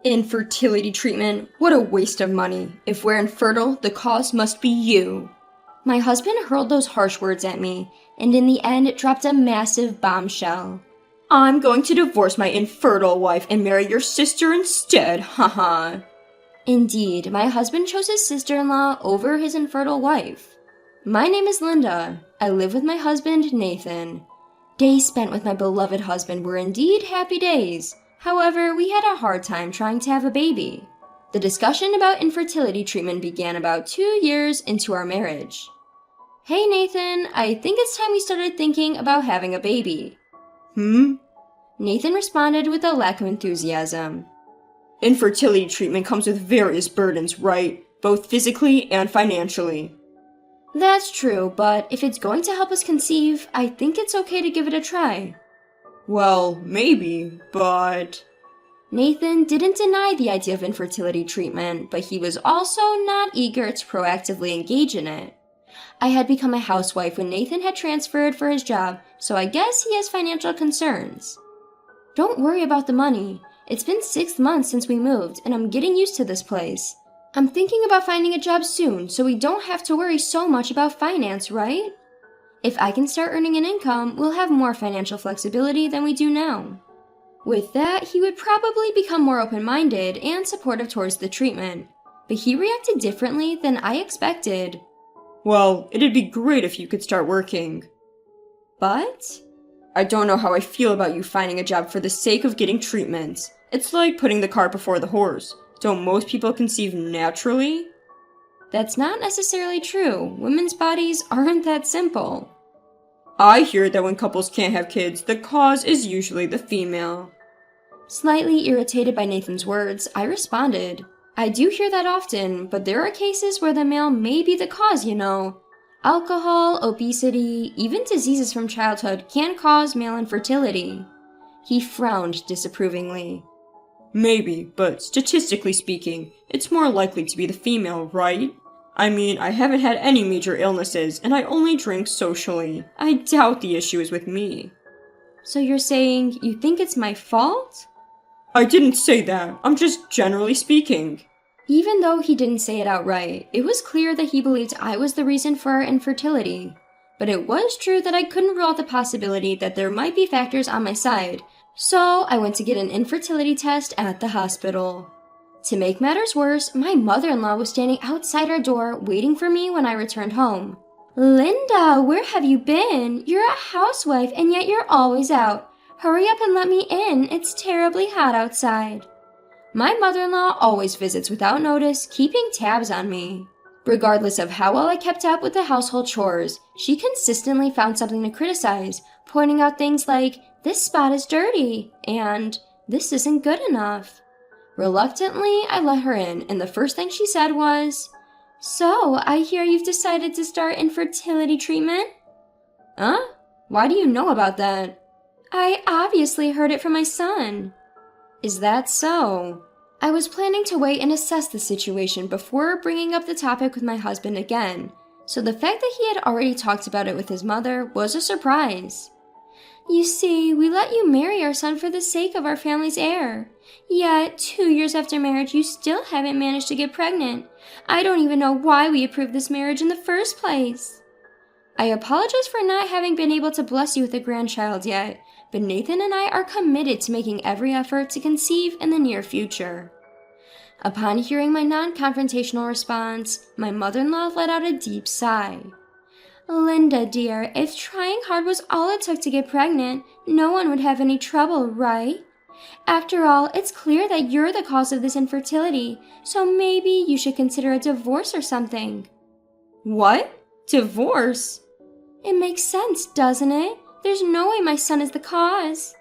Infertility treatment? What a waste of money. If we're infertile, the cause must be you. My husband hurled those harsh words at me, and in the end dropped a massive bombshell. I'm going to divorce my infertile wife and marry your sister instead, haha. Indeed, my husband chose his sister-in-law over his infertile wife. My name is Linda. I live with my husband, Nathan. Days spent with my beloved husband were indeed happy days. However, we had a hard time trying to have a baby. The discussion about infertility treatment began about 2 years into our marriage. Hey Nathan, I think it's time we started thinking about having a baby. Nathan responded with a lack of enthusiasm. Infertility treatment comes with various burdens, right? Both physically and financially. That's true, but if it's going to help us conceive, I think it's okay to give it a try. Well, maybe, but... Nathan didn't deny the idea of infertility treatment, but he was also not eager to proactively engage in it. I had become a housewife when Nathan had transferred for his job, so I guess he has financial concerns. Don't worry about the money. It's been 6 months since we moved, and I'm getting used to this place. I'm thinking about finding a job soon, so we don't have to worry so much about finance, right? If I can start earning an income, we'll have more financial flexibility than we do now. With that, he would probably become more open-minded and supportive towards the treatment, but he reacted differently than I expected. Well, it'd be great if you could start working. But? I don't know how I feel about you finding a job for the sake of getting treatments. It's like putting the cart before the horse. Don't most people conceive naturally? That's not necessarily true. Women's bodies aren't that simple. I hear that when couples can't have kids, the cause is usually the female. Slightly irritated by Nathan's words, I responded. I do hear that often, but there are cases where the male may be the cause, you know. Alcohol, obesity, even diseases from childhood can cause male infertility. He frowned disapprovingly. Maybe, but statistically speaking, it's more likely to be the female, right? I mean, I haven't had any major illnesses, and I only drink socially. I doubt the issue is with me. So you're saying you think it's my fault? I didn't say that. I'm just generally speaking. Even though he didn't say it outright, it was clear that he believed I was the reason for our infertility. But it was true that I couldn't rule out the possibility that there might be factors on my side, so I went to get an infertility test at the hospital. To make matters worse, my mother-in-law was standing outside our door waiting for me when I returned home. Linda, where have you been? You're a housewife and yet you're always out. Hurry up and let me in. It's terribly hot outside. My mother-in-law always visits without notice, keeping tabs on me. Regardless of how well I kept up with the household chores, she consistently found something to criticize, pointing out things like, "This spot is dirty," and "This isn't good enough." Reluctantly, I let her in, and the first thing she said was, "So, I hear you've decided to start infertility treatment?" Huh? Why do you know about that? I obviously heard it from my son. Is that so? I was planning to wait and assess the situation before bringing up the topic with my husband again, so the fact that he had already talked about it with his mother was a surprise. You see, we let you marry our son for the sake of our family's heir. Yet, 2 years after marriage, you still haven't managed to get pregnant. I don't even know why we approved this marriage in the first place. I apologize for not having been able to bless you with a grandchild yet, but Nathan and I are committed to making every effort to conceive in the near future. Upon hearing my non-confrontational response, my mother-in-law let out a deep sigh. Linda, dear, if trying hard was all it took to get pregnant, no one would have any trouble, right? After all, it's clear that you're the cause of this infertility, so maybe you should consider a divorce or something. What? Divorce? It makes sense, doesn't it? There's no way my son is the cause.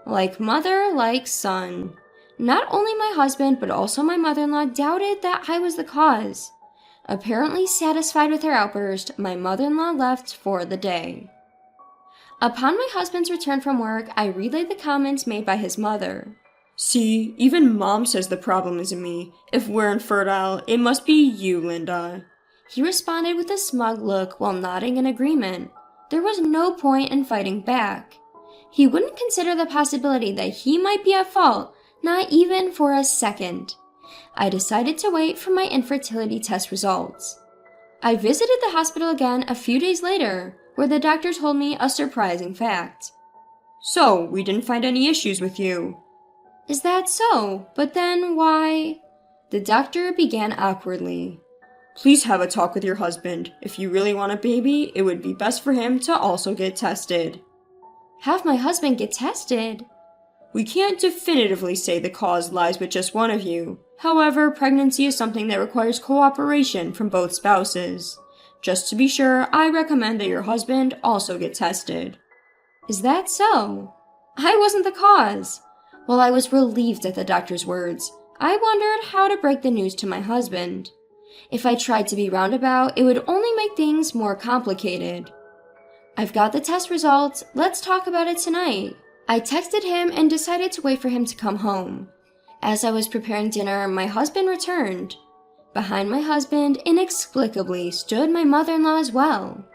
Like mother, like son. Not only my husband, but also my mother-in-law doubted that I was the cause. Apparently satisfied with her outburst, my mother-in-law left for the day. Upon my husband's return from work, I relayed the comments made by his mother. See, even Mom says the problem isn't me. If we're infertile, it must be you, Linda. He responded with a smug look while nodding in agreement. There was no point in fighting back. He wouldn't consider the possibility that he might be at fault, Not even for a second. I decided to wait for my infertility test results. I visited the hospital again a few days later, where the doctor told me a surprising fact. So, we didn't find any issues with you. Is that so? But then why? The doctor began awkwardly. Please have a talk with your husband. If you really want a baby, it would be best for him to also get tested. Have my husband get tested? We can't definitively say the cause lies with just one of you. However, pregnancy is something that requires cooperation from both spouses. Just to be sure, I recommend that your husband also get tested. Is that so? I wasn't the cause. While I was relieved at the doctor's words, I wondered how to break the news to my husband. If I tried to be roundabout, it would only make things more complicated. I've got the test results. Let's talk about it tonight. I texted him and decided to wait for him to come home. As I was preparing dinner, my husband returned. Behind my husband, inexplicably, stood my mother-in-law as well.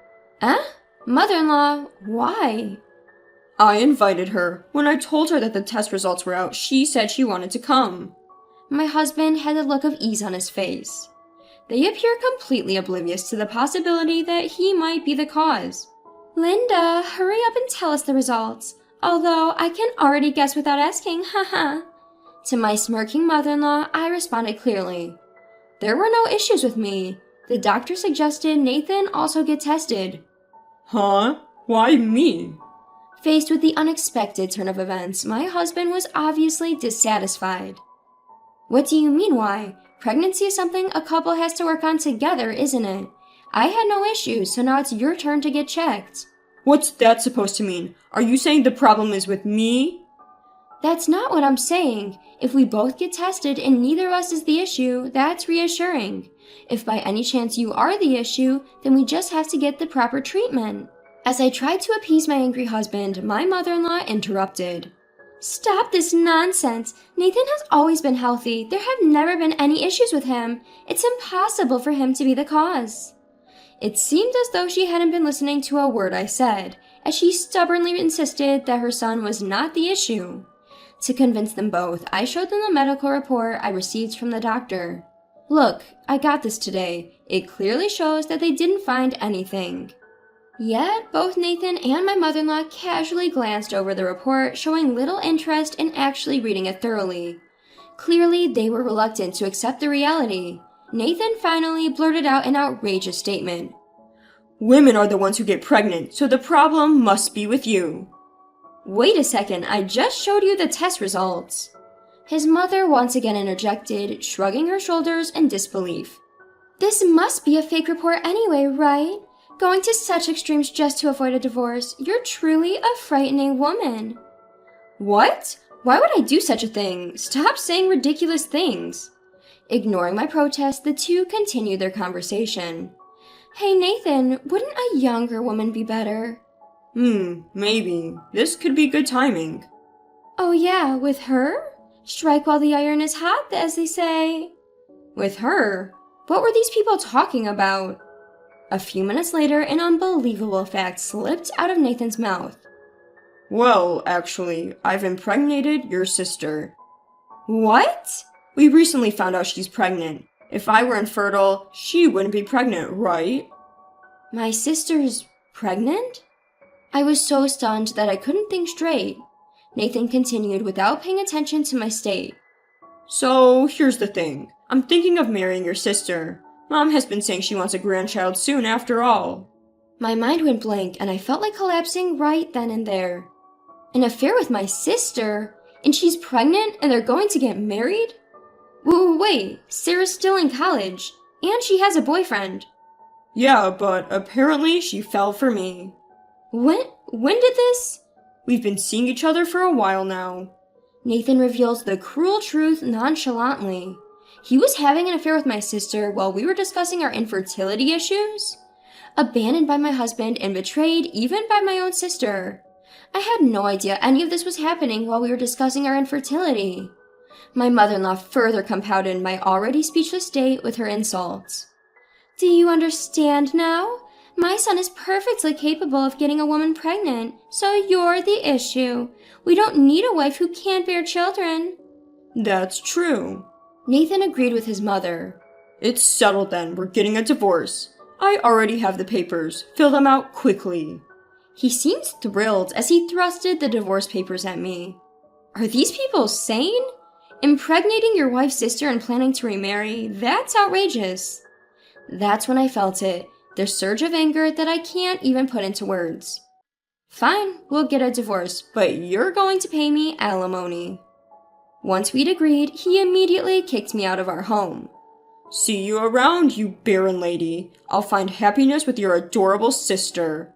Mother-in-law? Why? I invited her. When I told her that the test results were out, she said she wanted to come. My husband had a look of ease on his face. They appear completely oblivious to the possibility that he might be the cause. Linda, hurry up and tell us the results. Although I can already guess without asking, haha. To my smirking mother-in-law, I responded clearly. There were no issues with me. The doctor suggested Nathan also get tested. Huh? Why me? Faced with the unexpected turn of events, my husband was obviously dissatisfied. What do you mean, why? Pregnancy is something a couple has to work on together, isn't it? I had no issues, so now it's your turn to get checked. What's that supposed to mean? Are you saying the problem is with me? That's not what I'm saying. If we both get tested and neither of us is the issue, that's reassuring. If by any chance you are the issue, then we just have to get the proper treatment. As I tried to appease my angry husband, my mother-in-law interrupted. Stop this nonsense. Nathan has always been healthy. There have never been any issues with him. It's impossible for him to be the cause. It seemed as though she hadn't been listening to a word I said, as she stubbornly insisted that her son was not the issue. To convince them both, I showed them the medical report I received from the doctor. Look, I got this today. It clearly shows that they didn't find anything. Yet, both Nathan and my mother-in-law casually glanced over the report, showing little interest in actually reading it thoroughly. Clearly, they were reluctant to accept the reality. Nathan finally blurted out an outrageous statement. Women are the ones who get pregnant, so the problem must be with you. Wait a second, I just showed you the test results. His mother once again interjected, shrugging her shoulders in disbelief. This must be a fake report anyway, right? Going to such extremes just to avoid a divorce. You're truly a frightening woman. What? Why would I do such a thing? Stop saying ridiculous things. Ignoring my protest, the two continued their conversation. Hey Nathan, wouldn't a younger woman be better? Maybe. This could be good timing. Oh yeah, with her? Strike while the iron is hot, as they say. With her? What were these people talking about? A few minutes later, an unbelievable fact slipped out of Nathan's mouth. Well, actually, I've impregnated your sister. What? We recently found out she's pregnant. If I were infertile, she wouldn't be pregnant, right? My sister's pregnant? I was so stunned that I couldn't think straight. Nathan continued without paying attention to my state. So, here's the thing. I'm thinking of marrying your sister. Mom has been saying she wants a grandchild soon after all. My mind went blank and I felt like collapsing right then and there. An affair with my sister? And she's pregnant and they're going to get married? Wait, Sarah's still in college. And she has a boyfriend. Yeah, but apparently she fell for me. When did this? We've been seeing each other for a while now. Nathan reveals the cruel truth nonchalantly. He was having an affair with my sister while we were discussing our infertility issues? Abandoned by my husband and betrayed even by my own sister. I had no idea any of this was happening while we were discussing our infertility. My mother-in-law further compounded my already speechless state with her insults. Do you understand now? My son is perfectly capable of getting a woman pregnant, so you're the issue. We don't need a wife who can't bear children. That's true. Nathan agreed with his mother. It's settled then. We're getting a divorce. I already have the papers. Fill them out quickly. He seemed thrilled as he thrusted the divorce papers at me. Are these people sane? Impregnating your wife's sister and planning to remarry? That's outrageous. That's when I felt it, the surge of anger that I can't even put into words. Fine, we'll get a divorce, but you're going to pay me alimony. Once we'd agreed, he immediately kicked me out of our home. See you around, you barren lady. I'll find happiness with your adorable sister.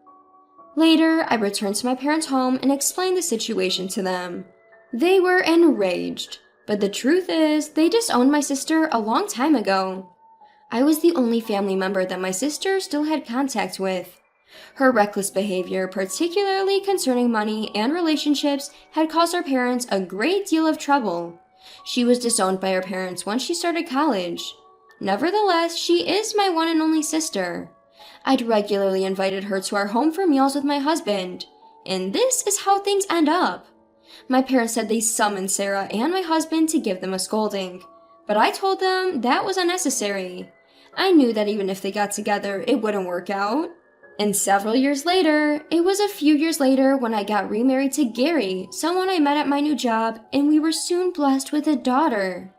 Later, I returned to my parents' home and explained the situation to them. They were enraged, but the truth is, they disowned my sister a long time ago. I was the only family member that my sister still had contact with. Her reckless behavior, particularly concerning money and relationships, had caused our parents a great deal of trouble. She was disowned by her parents once she started college. Nevertheless, she is my one and only sister. I'd regularly invited her to our home for meals with my husband. And this is how things end up. My parents said they summoned Sarah and my husband to give them a scolding. But I told them that was unnecessary. I knew that even if they got together, it wouldn't work out. And several years later, it was a few years later when I got remarried to Gary, someone I met at my new job, and we were soon blessed with a daughter.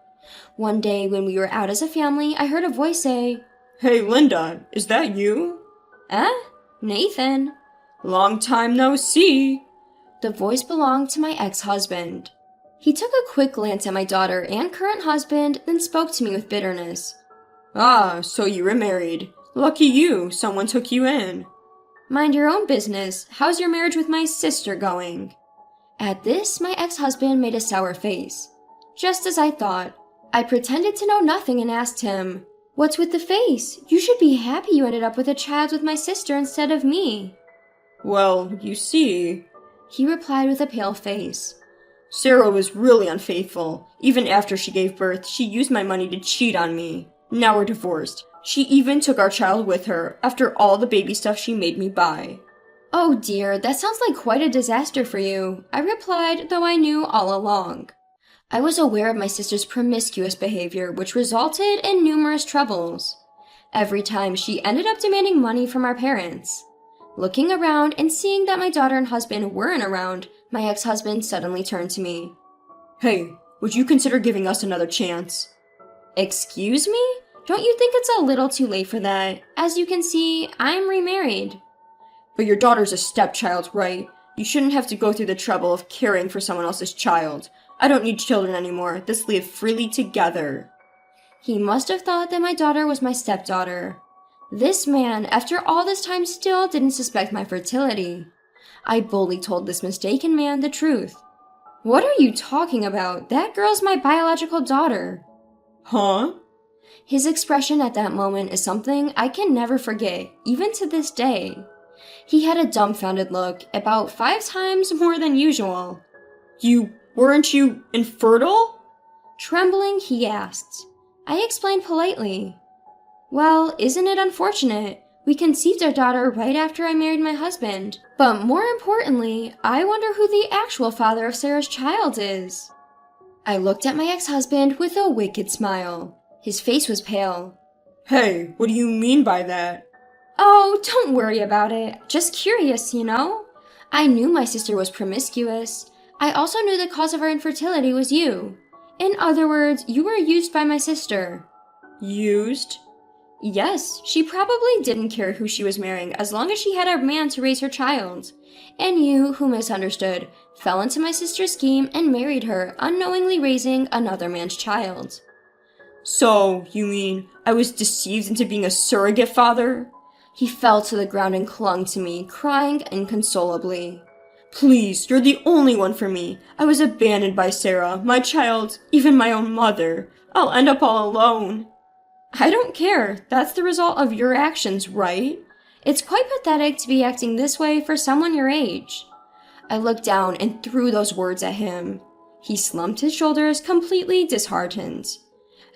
One day when we were out as a family, I heard a voice say, Hey, Linda, is that you? Nathan. Long time no see. The voice belonged to my ex-husband. He took a quick glance at my daughter and current husband, then spoke to me with bitterness. Ah, so you were married. Lucky you, someone took you in. Mind your own business. How's your marriage with my sister going? At this, my ex-husband made a sour face. Just as I thought. I pretended to know nothing and asked him, What's with the face? You should be happy you ended up with a child with my sister instead of me. Well, you see, he replied with a pale face. Sarah was really unfaithful. Even after she gave birth, she used my money to cheat on me. Now we're divorced. She even took our child with her, after all the baby stuff she made me buy. Oh dear, that sounds like quite a disaster for you, I replied, though I knew all along. I was aware of my sister's promiscuous behavior, which resulted in numerous troubles. Every time she ended up demanding money from our parents. Looking around and seeing that my daughter and husband weren't around, my ex-husband suddenly turned to me. Hey, would you consider giving us another chance? Excuse me? Don't you think it's a little too late for that? As you can see, I'm remarried. But your daughter's a stepchild, right? You shouldn't have to go through the trouble of caring for someone else's child. I don't need children anymore. Let's live freely together. He must have thought that my daughter was my stepdaughter. This man, after all this time, still didn't suspect my fertility. I boldly told this mistaken man the truth. What are you talking about? That girl's my biological daughter. Huh? His expression at that moment is something I can never forget, even to this day. He had a dumbfounded look, about 5 times more than usual. Weren't you infertile? Trembling, he asked. I explained politely. Well, isn't it unfortunate? We conceived our daughter right after I married my husband. But more importantly, I wonder who the actual father of Sarah's child is. I looked at my ex-husband with a wicked smile. His face was pale. Hey, what do you mean by that? Oh, don't worry about it. Just curious, you know? I knew my sister was promiscuous. I also knew the cause of our infertility was you. In other words, you were used by my sister. Used? Yes, she probably didn't care who she was marrying as long as she had a man to raise her child. And you, who misunderstood, fell into my sister's scheme and married her, unknowingly raising another man's child. So, you mean I was deceived into being a surrogate father? He fell to the ground and clung to me, crying inconsolably. Please, you're the only one for me. I was abandoned by Sarah, my child, even my own mother. I'll end up all alone. I don't care. That's the result of your actions, right? It's quite pathetic to be acting this way for someone your age. I looked down and threw those words at him. He slumped his shoulders, completely disheartened.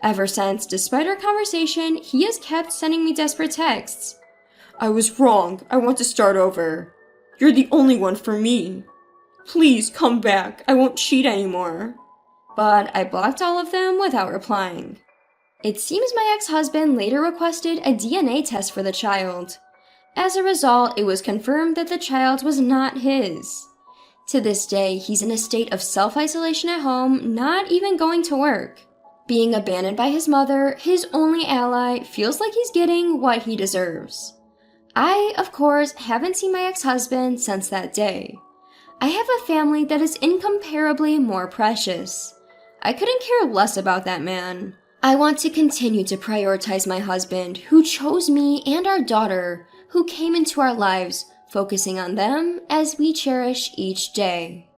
Ever since, despite our conversation, he has kept sending me desperate texts. I was wrong. I want to start over. You're the only one for me. Please come back. I won't cheat anymore. but I blocked all of them without replying. It seems my ex-husband later requested a DNA test for the child. As a result, it was confirmed that the child was not his. To this day, he's in a state of self-isolation at home, not even going to work. Being abandoned by his mother, his only ally, feels like he's getting what he deserves. I, of course, haven't seen my ex-husband since that day. I have a family that is incomparably more precious. I couldn't care less about that man. I want to continue to prioritize my husband, who chose me, and our daughter, who came into our lives, focusing on them as we cherish each day.